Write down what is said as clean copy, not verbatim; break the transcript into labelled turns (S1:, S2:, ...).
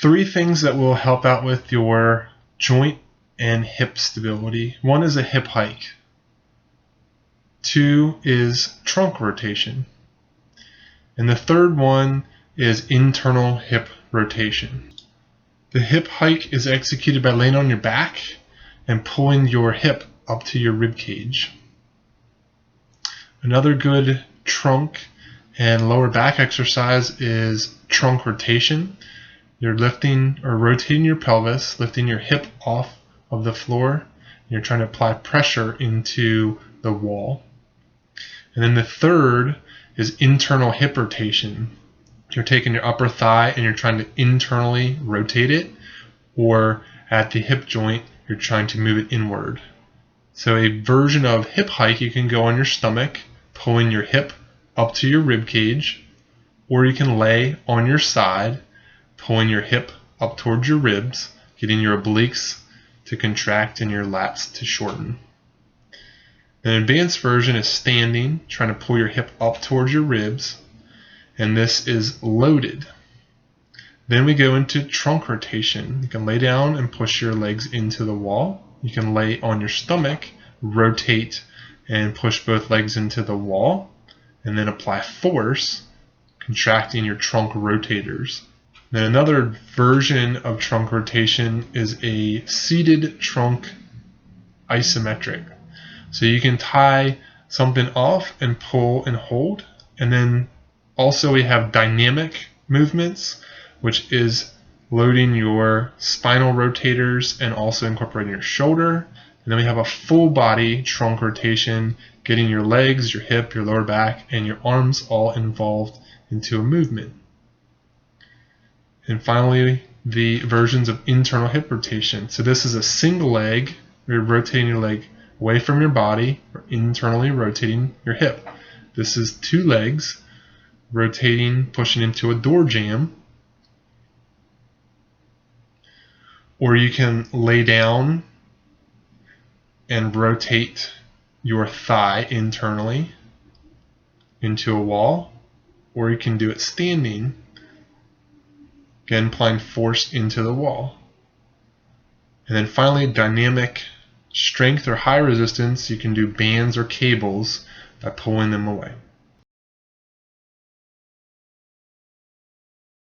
S1: three things that will help out with your joint and hip stability. One is a hip hike. Two is trunk rotation. And the third one is internal hip rotation. The hip hike is executed by laying on your back and pulling your hip up to your rib cage. Another good trunk and lower back exercise is trunk rotation. You're lifting or rotating your pelvis, lifting your hip off of the floor. You're trying to apply pressure into the wall. And then the third is internal hip rotation. You're taking your upper thigh and you're trying to internally rotate it, or at the hip joint, you're trying to move it inward. So a version of hip hike, you can go on your stomach, pulling your hip up to your rib cage, or you can lay on your side, pulling your hip up towards your ribs, getting your obliques to contract and your lats to shorten. An advanced version is standing, trying to pull your hip up towards your ribs, and this is loaded. Then we go into trunk rotation. You can lay down and push your legs into the wall. You can lay on your stomach, rotate and push both legs into the wall, and then apply force, contracting your trunk rotators. Then another version of trunk rotation is a seated trunk isometric. So you can tie something off and pull and hold. And then also we have dynamic movements, which is loading your spinal rotators and also incorporating your shoulder. And then we have a full body trunk rotation, getting your legs, your hip, your lower back, and your arms all involved into a movement. And finally, the versions of internal hip rotation. So this is a single leg, where you're rotating your leg away from your body, or internally rotating your hip. This is two legs, rotating, pushing into a door jamb. Or you can lay down and rotate your thigh internally into a wall, or you can do it standing, again applying force into the wall. And then finally, dynamic strength or high resistance, you can do bands or cables by pulling them away.